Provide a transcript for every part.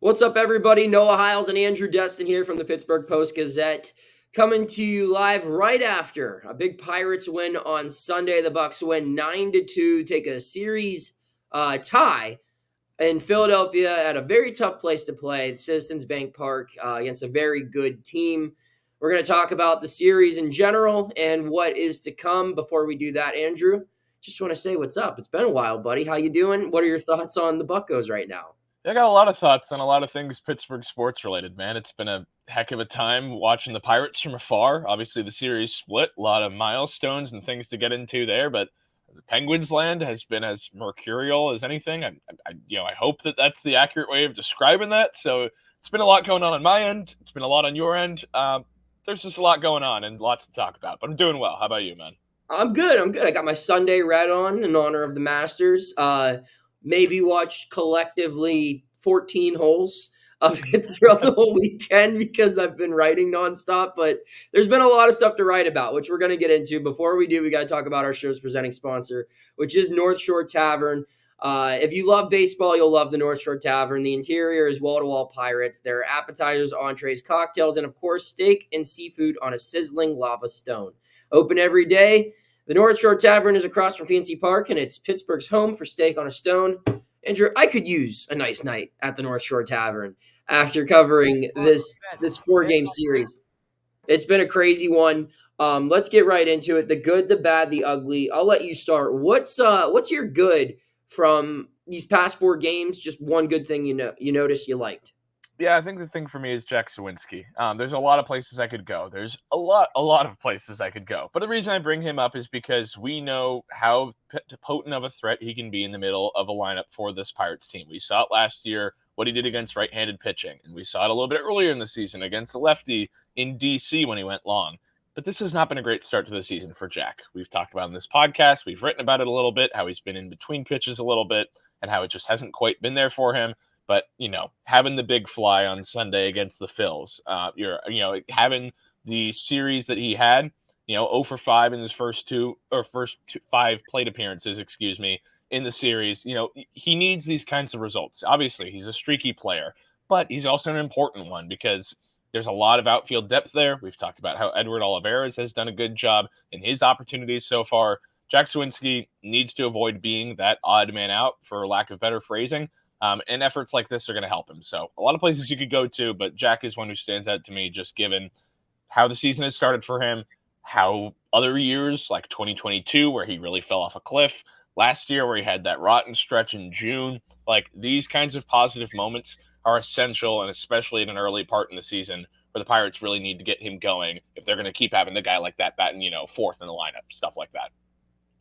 What's up, everybody? Noah Hiles and Andrew Destin here from the Pittsburgh Post-Gazette, coming to you live right after a big Pirates win on Sunday. The Bucks win 9-2, take a series tie in Philadelphia at a very tough place to play, Citizens Bank Park, against a very good team. We're going to talk about the series in general and what is to come. Before we do that, Andrew, just want to say what's up. It's been a while, buddy. How you doing? What are your thoughts on the Buccos right now? I got a lot of thoughts on a lot of things Pittsburgh sports related, man. It's been a heck of a time watching the Pirates from afar. Obviously, the series split, a lot of milestones and things to get into there, but the Penguins land has been as mercurial as anything. I hope that that's the accurate way of describing that. So it's been a lot going on my end. It's been a lot on your end. There's just a lot going on and lots to talk about, but I'm doing well. How about you, man? I'm good. I got my Sunday red on in honor of the Masters. Maybe watched collectively 14 holes of it throughout the whole weekend because I've been writing nonstop. But there's been a lot of stuff to write about, which we're going to get into. Before we do, we got to talk about our show's presenting sponsor, which is North Shore Tavern. If you love baseball, you'll love the North Shore Tavern. The interior is wall-to-wall Pirates. There are appetizers, entrees, cocktails, and, of course, steak and seafood on a sizzling lava stone. Open every day. The North Shore Tavern is across from PNC Park, and it's Pittsburgh's home for steak on a stone. Andrew, I could use a nice night at the North Shore Tavern after covering this 4-game series. It's been a crazy one. Let's get right into it. The good, the bad, the ugly. I'll let you start. What's your good from these past 4 games? Just one good thing you noticed you liked. Yeah, I think the thing for me is Jack Suwinski. There's a lot of places I could go. There's a lot of places I could go. But the reason I bring him up is because we know how potent of a threat he can be in the middle of a lineup for this Pirates team. We saw it last year, what he did against right-handed pitching. And we saw it a little bit earlier in the season against the lefty in D.C. when he went long. But this has not been a great start to the season for Jack. We've talked about it in this podcast. We've written about it a little bit, how he's been in between pitches a little bit, and how it just hasn't quite been there for him. But, having the big fly on Sunday against the Phils, having the series that he had, 0 for 5 in his first 5 plate appearances, in the series, he needs these kinds of results. Obviously, he's a streaky player, but he's also an important one because there's a lot of outfield depth there. We've talked about how Edward Olivares has done a good job in his opportunities so far. Jack Suwinski needs to avoid being that odd man out, for lack of better phrasing. And efforts like this are going to help him. So a lot of places you could go to, but Jack is one who stands out to me just given how the season has started for him, how other years like 2022 where he really fell off a cliff, last year where he had that rotten stretch in June. Like these kinds of positive moments are essential, and especially in an early part in the season where the Pirates really need to get him going if they're going to keep having the guy like that batting, 4th in the lineup, stuff like that.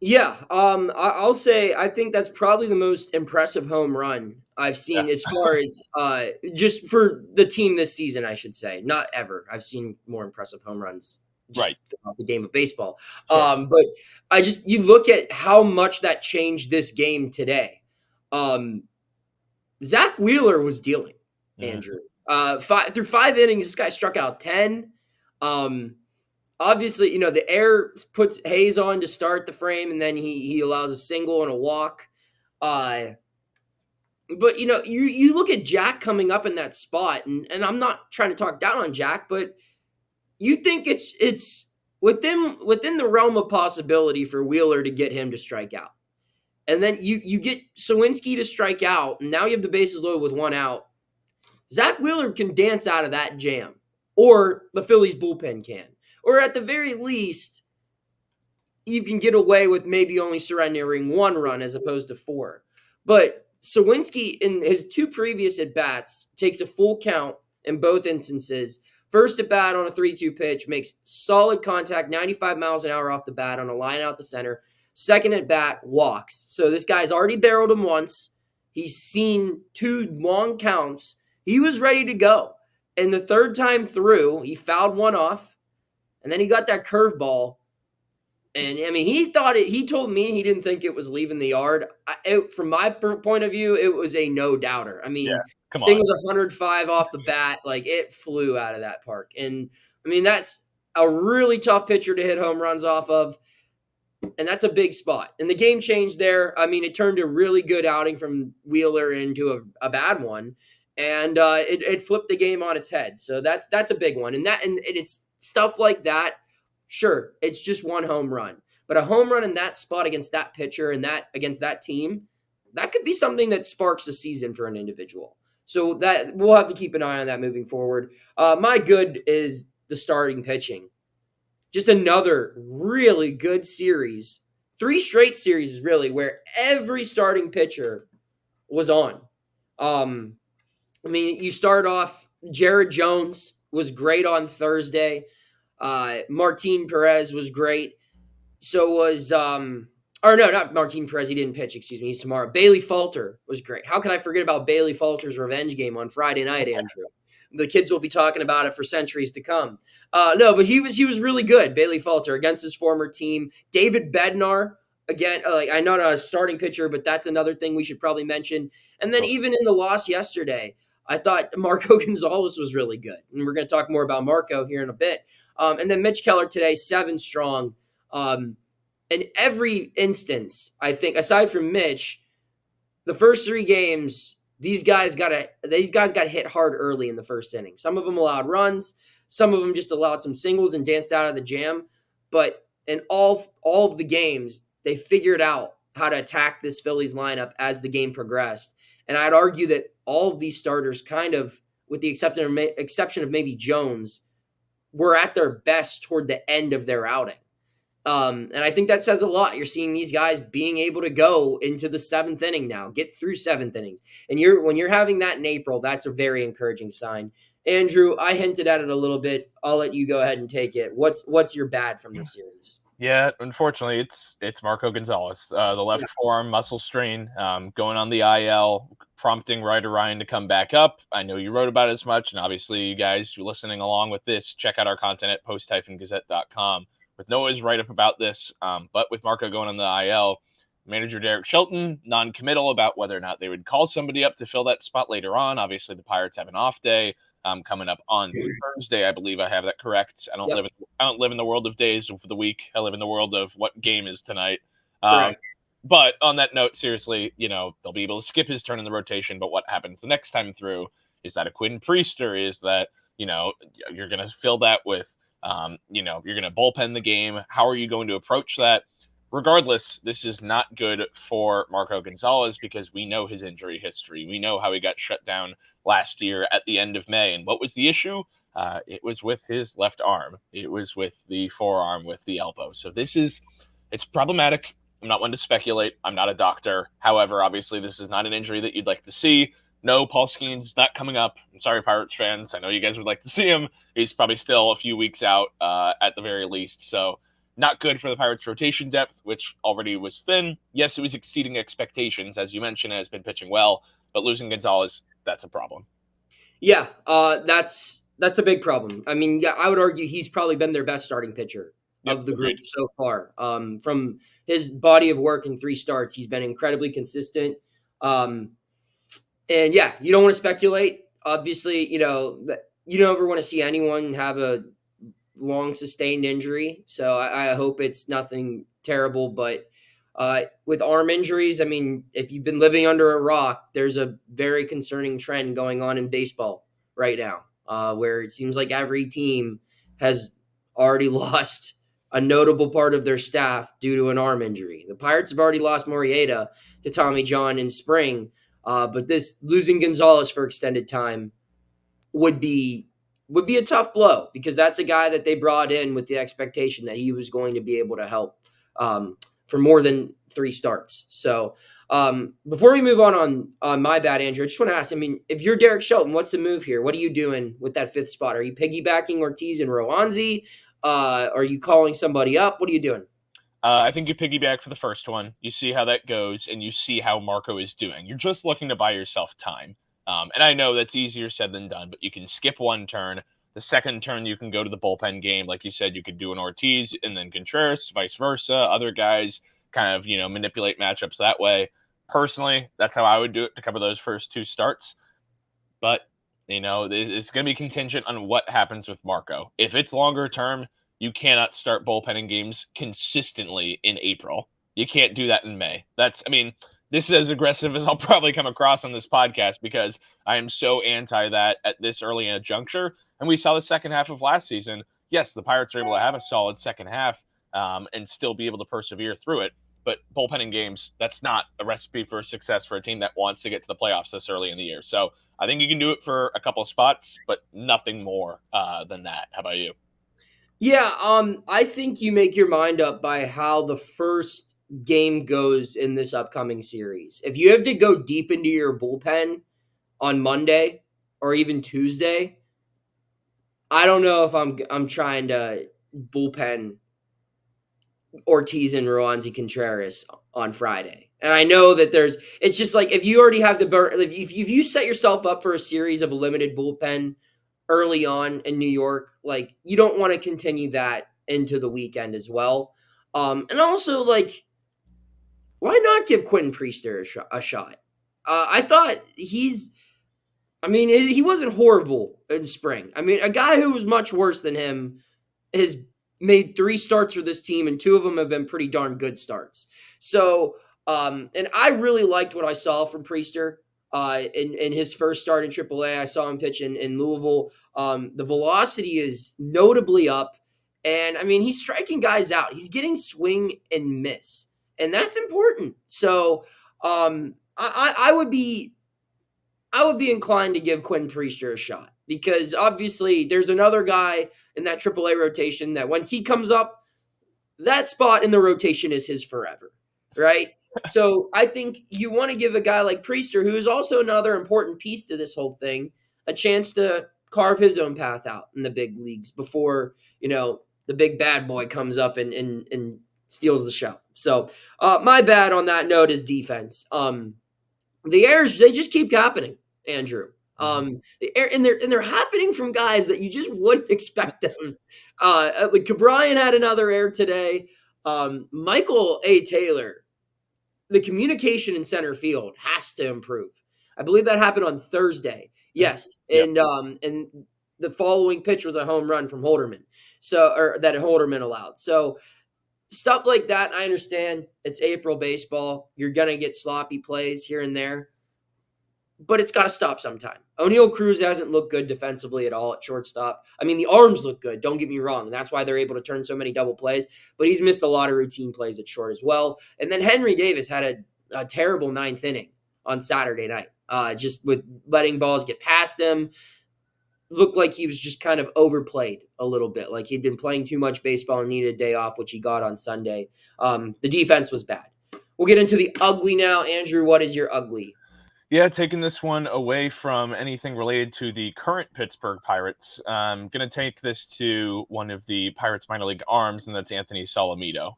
Yeah, I'll say I think that's probably the most impressive home run I've seen as far as just for the team this season, I should say. Not ever. I've seen more impressive home runs right throughout the game of baseball. Sure. But you look at how much that changed this game today. Zack Wheeler was dealing, Andrew. Through 5 innings, this guy struck out 10. Obviously, the air puts Hayes on to start the frame, and then he allows a single and a walk. But, you look at Jack coming up in that spot, and I'm not trying to talk down on Jack, but you think it's within the realm of possibility for Wheeler to get him to strike out. And then you get Suwinski to strike out, and now you have the bases loaded with 1 out. Zack Wheeler can dance out of that jam, or the Phillies bullpen can. Or at the very least, you can get away with maybe only surrendering 1 run as opposed to 4. But Suwinski, in his 2 previous at-bats, takes a full count in both instances. First at-bat on a 3-2 pitch, makes solid contact, 95 miles an hour off the bat on a line out the center. Second at-bat, walks. So this guy's already barreled him once. He's seen 2 long counts. He was ready to go. And the third time through, he fouled 1 off. And then he got that curveball. And, he told me he didn't think it was leaving the yard. From my point of view, it was a no-doubter. Come thing on. was 105 off the bat. Like, it flew out of that park. And, that's a really tough pitcher to hit home runs off of. And that's a big spot. And the game changed there. It turned a really good outing from Wheeler into a bad one. and it flipped the game on its head. So that's a big one, and it's stuff like that. Sure, it's just one home run, but a home run in that spot against that pitcher and that against that team, that could be something that sparks a season for an individual. So that we'll have to keep an eye on that moving forward. My good is the starting pitching. Just another really good series. 3 straight series, really, where every starting pitcher was on. I mean, you start off, Jared Jones was great on Thursday. Martin Perez was great. So was or no, not Martin Perez. He didn't pitch. Excuse me. He's tomorrow. Bailey Falter was great. How could I forget about Bailey Falter's revenge game on Friday night, Andrew? The kids will be talking about it for centuries to come. No, but he was really good. Bailey Falter against his former team. David Bednar again. I know not a starting pitcher, but that's another thing we should probably mention. And then even in the loss yesterday, I thought Marco Gonzales was really good, and we're going to talk more about Marco here in a bit. And then Mitch Keller today, 7 strong. In every instance, I think, aside from Mitch, the first 3 games, these guys got hit hard early in the first inning. Some of them allowed runs, some of them just allowed some singles and danced out of the jam. But in all of the games, they figured out how to attack this Phillies lineup as the game progressed. And I'd argue that all of these starters, kind of, with the exception of maybe Jones, were at their best toward the end of their outing. And I think that says a lot. You're seeing these guys being able to go into the 7th inning now, get through 7th innings. And when you're having that in April, that's a very encouraging sign. Andrew, I hinted at it a little bit. I'll let you go ahead and take it. What's your bad from this series? Yeah, unfortunately, it's Marco Gonzales. The left forearm muscle strain, going on the IL, prompting Ryder Ryan to come back up. I know you wrote about it as much, and obviously you guys listening along with this, check out our content at post-gazette.com. With Noah's write-up about this, but with Marco going on the IL, manager Derek Shelton non-committal about whether or not they would call somebody up to fill that spot later on. Obviously, the Pirates have an off day coming up on Thursday. I believe I have that correct. I don't live in the world of days of the week. I live in the world of what game is tonight. But on that note, seriously, they'll be able to skip his turn in the rotation. But what happens the next time through? Is that a Quinn Priester? Is that you're going to fill that with you're going to bullpen the game? How are you going to approach that? Regardless, this is not good for Marco Gonzales because we know his injury history. We know how he got shut down last year at the end of May. And what was the issue? It was with his left arm. It was with the forearm, with the elbow. So it's problematic. I'm not one to speculate. I'm not a doctor. However, obviously, this is not an injury that you'd like to see. No, Paul Skenes not coming up. I'm sorry, Pirates fans. I know you guys would like to see him. He's probably still a few weeks out at the very least. So not good for the Pirates' rotation depth, which already was thin. Yes, it was exceeding expectations. As you mentioned, has been pitching well. But losing Gonzales, that's a problem. Yeah, that's a big problem. I mean, yeah, I would argue he's probably been their best starting pitcher of the group so far. From his body of work in 3 starts, he's been incredibly consistent. And yeah, you don't want to speculate. Obviously, you don't ever want to see anyone have a long sustained injury. So I hope it's nothing terrible. But with arm injuries, I mean, if you've been living under a rock, there's a very concerning trend going on in baseball right now, where it seems like every team has already lost a notable part of their staff due to an arm injury. The Pirates have already lost Murrieta to Tommy John in spring. But this losing Gonzales for extended time would be a tough blow because that's a guy that they brought in with the expectation that he was going to be able to help for more than 3 starts. So before we move on my bad, Andrew, I just want to ask, I mean, if you're Derek Shelton, what's the move here? What are you doing with that 5th spot? Are you piggybacking Ortiz and Roanzi? Are you calling somebody up? What are you doing? I think you piggyback for the first one. You see how that goes, and you see how Marco is doing. You're just looking to buy yourself time. And I know that's easier said than done, but you can skip 1 turn. The second turn, you can go to the bullpen game. Like you said, you could do an Ortiz and then Contreras, vice versa. Other guys kind of, manipulate matchups that way. Personally, that's how I would do it to cover those first 2 starts. But, it's going to be contingent on what happens with Marco. If it's longer term, you cannot start bullpenning games consistently in April. You can't do that in May. this is as aggressive as I'll probably come across on this podcast because I am so anti that at this early in a juncture. And we saw the second half of last season. Yes, the Pirates are able to have a solid second half and still be able to persevere through it. But bullpenning games, that's not a recipe for success for a team that wants to get to the playoffs this early in the year. So I think you can do it for a couple of spots, but nothing more than that. How about you? Yeah, I think you make your mind up by how the first game goes in this upcoming series. If you have to go deep into your bullpen on Monday or even Tuesday, I don't know if I'm trying to bullpen Ortiz and Roansy Contreras on Friday. And I know that it's just like if you already have if you set yourself up for a series of a limited bullpen early on in New York, like you don't want to continue that into the weekend as well. And also like, why not give Quinn Priester a shot? I thought he wasn't horrible in spring. I mean, a guy who was much worse than him has made 3 starts for this team, and 2 of them have been pretty darn good starts. So, and I really liked what I saw from Priester in his first start in AAA. I saw him pitch in Louisville. The velocity is notably up, and I mean he's striking guys out. He's getting swing and miss, and that's important. So, I would be inclined to give Quinn Priester a shot because obviously there's another guy in that AAA rotation that once he comes up, that spot in the rotation is his forever, right? So I think you want to give a guy like Priester, who is also another important piece to this whole thing, a chance to carve his own path out in the big leagues before, the big bad boy comes up and steals the show. So my bad on that note is defense. The errors, they just keep happening, Andrew. They're happening from guys that you just wouldn't expect them. Like Cabrian had another error today. Michael A. Taylor, the communication in center field has to improve. I believe that happened on Thursday. Yes, Yep. And the following pitch was a home run from Holderman. Or that Holderman allowed. So stuff like that, I understand. It's April baseball. You're gonna get sloppy plays here and there, but it's got to stop sometime. O'Neal Cruz hasn't looked good defensively at all at shortstop. I mean, the arms look good. Don't get me wrong. And that's why they're able to turn so many double plays. But he's missed a lot of routine plays at short as well. And then Henry Davis had a terrible 9th inning on Saturday night, just with letting balls get past him. Looked like he was just kind of overplayed a little bit. Like he'd been playing too much baseball and needed a day off, which he got on Sunday. The defense was bad. We'll get into the ugly now. Andrew, what is your ugly? Yeah, taking this one away from anything related to the current Pittsburgh Pirates, I'm going to take this to one of the Pirates minor league arms, and that's Anthony Solomito.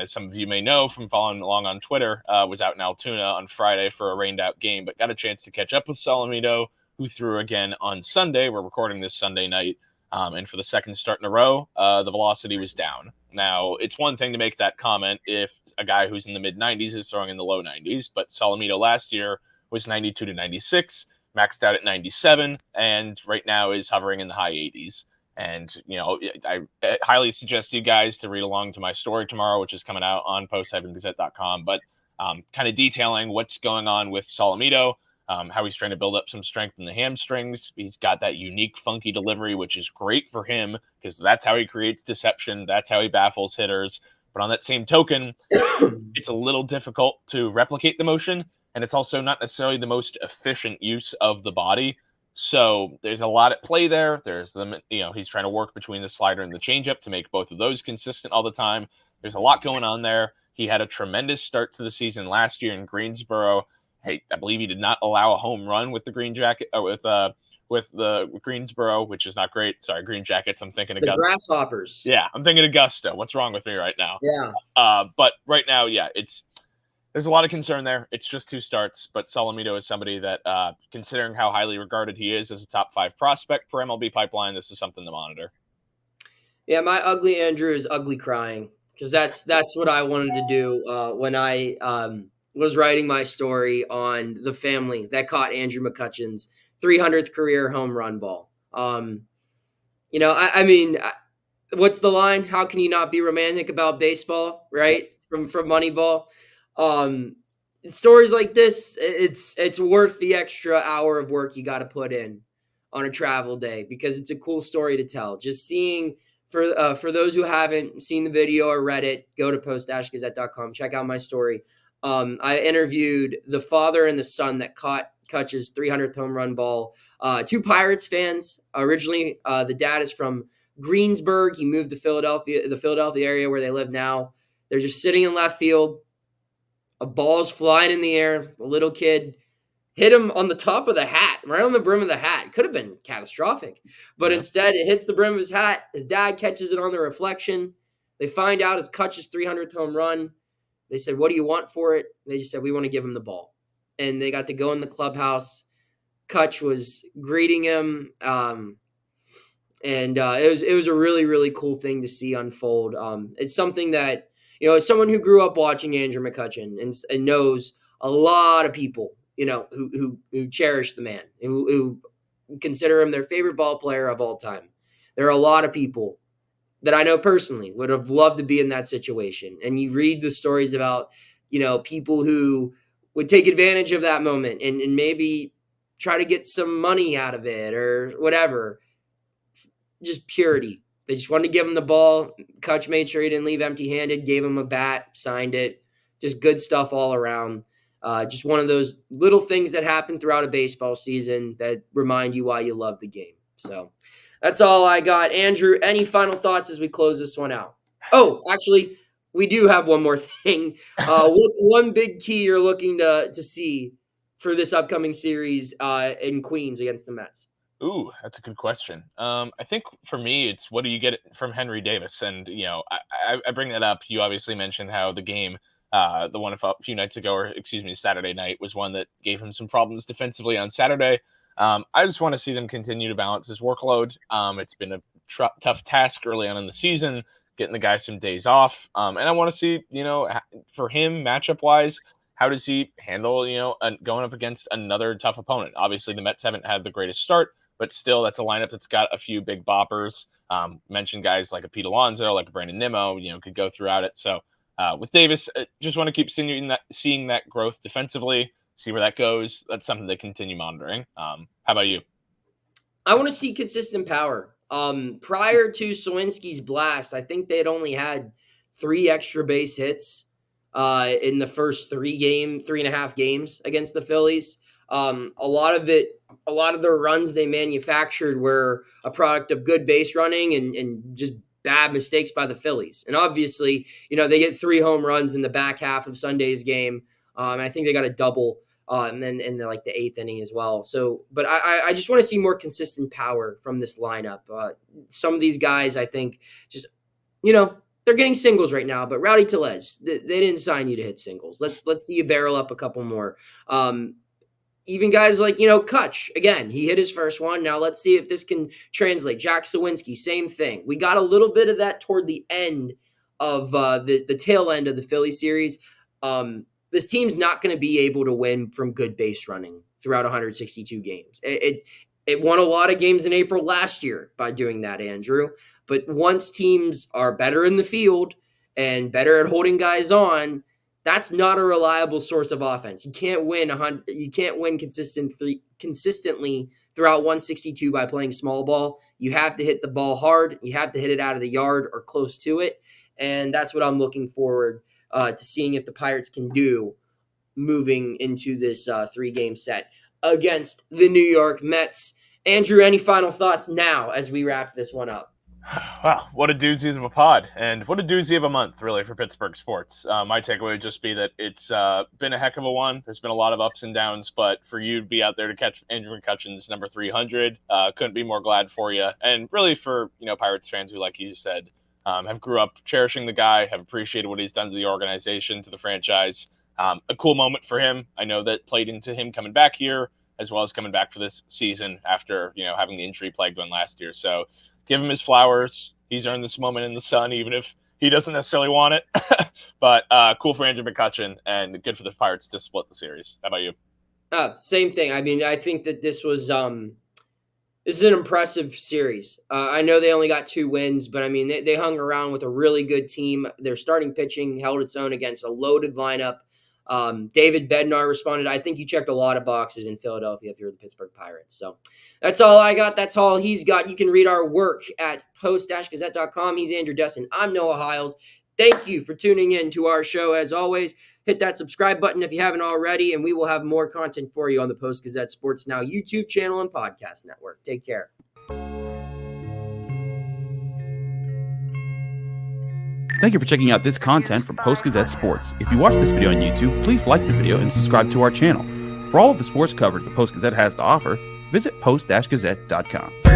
As some of you may know from following along on Twitter, was out in Altoona on Friday for a rained-out game, but got a chance to catch up with Solomito, who threw again on Sunday. We're recording this Sunday night, and for the second start in a row, the velocity was down. Now, it's one thing to make that comment if a guy who's in the mid-90s is throwing in the low 90s, but Solomito last year was 92 to 96, maxed out at 97, and right now is hovering in the high 80s. And, I highly suggest you guys to read along to my story tomorrow, which is coming out on post-gazette.com, but kind of detailing what's going on with Solomito, how he's trying to build up some strength in the hamstrings. He's got that unique, funky delivery, which is great for him because that's how he creates deception. That's how he baffles hitters. But on that same token, it's a little difficult to replicate the motion. And it's also not necessarily the most efficient use of the body. So there's a lot at play there. There's he's trying to work between the slider and the changeup to make both of those consistent all the time. There's a lot going on there. He had a tremendous start to the season last year in Greensboro. Hey, I believe he did not allow a home run with the Green Jacket with the Greensboro, which is not great. Sorry, Green Jackets. I'm thinking The Grasshoppers. Yeah, I'm thinking Augusta. What's wrong with me right now? Yeah. But right now, yeah, there's a lot of concern there. It's just 2 starts, but Solomito is somebody that, considering how highly regarded he is as a top 5 prospect per MLB pipeline, this is something to monitor. Yeah, my ugly Andrew is ugly crying because that's what I wanted to do when I was writing my story on the family that caught Andrew McCutchen's 300th career home run ball. I mean, what's the line? How can you not be romantic about baseball, right? From Moneyball. stories like this, it's worth the extra hour of work you got to put in on a travel day because it's a cool story to tell. Just seeing for those who haven't seen the video or read it, go to post-gazette.com, check out my story. I interviewed the father and the son that caught Kutch's 300th home run ball. Two Pirates fans. Originally, the dad is from Greensburg. He moved to the Philadelphia area where they live now. They're just sitting in left field. A ball's flying in the air. A little kid hit him on the top of the hat, right on the brim of the hat. It could have been catastrophic. But instead, it hits the brim of his hat. His dad catches it on the reflection. They find out it's Kutch's 300th home run. They said, "What do you want for it?" They just said, "We want to give him the ball." And they got to go in the clubhouse. Kutch was greeting him. And it was a really, really cool thing to see unfold. It's something that, as someone who grew up watching Andrew McCutchen and knows a lot of people, who cherish the man, who consider him their favorite ball player of all time. There are a lot of people that I know personally would have loved to be in that situation. And you read the stories about, people who would take advantage of that moment and maybe try to get some money out of it or whatever. Just purity. They just wanted to give him the ball. Kutch made sure he didn't leave empty-handed, gave him a bat, signed it. Just good stuff all around. Just one of those little things that happen throughout a baseball season that remind you why you love the game. So that's all I got. Andrew, any final thoughts as we close this one out? Oh, actually, we do have one more thing. What's one big key you're looking to see for this upcoming series in Queens against the Mets? Ooh, that's a good question. I think for me, it's what do you get from Henry Davis? And, I bring that up. You obviously mentioned how the game, the one a few nights ago, or excuse me, Saturday night, was one that gave him some problems defensively on Saturday. I just want to see them continue to balance his workload. It's been a tough task early on in the season, getting the guy some days off. And I want to see, for him, matchup-wise, how does he handle, going up against another tough opponent? Obviously, the Mets haven't had the greatest start, but still, that's a lineup that's got a few big boppers. Mentioned guys like a Pete Alonso, like a Brandon Nimmo, could go throughout it. So with Davis, just want to keep seeing that growth defensively, see where that goes. That's something to continue monitoring. How about you? I want to see consistent power. Prior to Suwinski's blast, I think they had only had 3 extra base hits in the first 3.5 games against the Phillies. A lot of the runs they manufactured were a product of good base running and just bad mistakes by the Phillies. And obviously, they get 3 home runs in the back half of Sunday's game. And I think they got a double and then in the 8th inning as well. So, but I just want to see more consistent power from this lineup. Some of these guys, I think, just, they're getting singles right now, but Rowdy Tellez, they didn't sign you to hit singles. Let's see you barrel up a couple more. Even guys like, Kutch, again, he hit his first one. Now let's see if this can translate. Jack Suwinski, same thing. We got a little bit of that toward the end of the tail end of the Philly series. This team's not going to be able to win from good base running throughout 162 games. It won a lot of games in April last year by doing that, Andrew. But once teams are better in the field and better at holding guys on, that's not a reliable source of offense. You can't win consistently throughout 162 by playing small ball. You have to hit the ball hard. You have to hit it out of the yard or close to it. And that's what I'm looking forward to seeing if the Pirates can do moving into this 3-game set against the New York Mets. Andrew, any final thoughts now as we wrap this one up? Wow, what a doozy of a pod, and what a doozy of a month, really, for Pittsburgh sports. My takeaway would just be that it's been a heck of a one. There's been a lot of ups and downs, but for you to be out there to catch Andrew McCutchen's number 300, couldn't be more glad for you. And really for, Pirates fans who, like you said, have grew up cherishing the guy, have appreciated what he's done to the organization, to the franchise. A cool moment for him. I know that played into him coming back here, as well as coming back for this season after, having the injury-plagued one last year. So give him his flowers. He's earned this moment in the sun, even if he doesn't necessarily want it. But cool for Andrew McCutchen and good for the Pirates to split the series. How about you? Same thing. I mean, I think that this was this is an impressive series. I know they only got 2 wins, but I mean, they hung around with a really good team. Their starting pitching held its own against a loaded lineup. David Bednar responded, I think you checked a lot of boxes in Philadelphia if you're the Pittsburgh Pirates. So that's all I got. That's all he's got. You can read our work at post-gazette.com. He's Andrew Destin. I'm Noah Hiles. Thank you for tuning in to our show. As always, hit that subscribe button if you haven't already, and we will have more content for you on the Post-Gazette Sports Now YouTube channel and podcast network. Take care. Thank you for checking out this content from Post-Gazette Sports. If you watch this video on YouTube, please like the video and subscribe to our channel. For all of the sports coverage the Post-Gazette has to offer, visit post-gazette.com.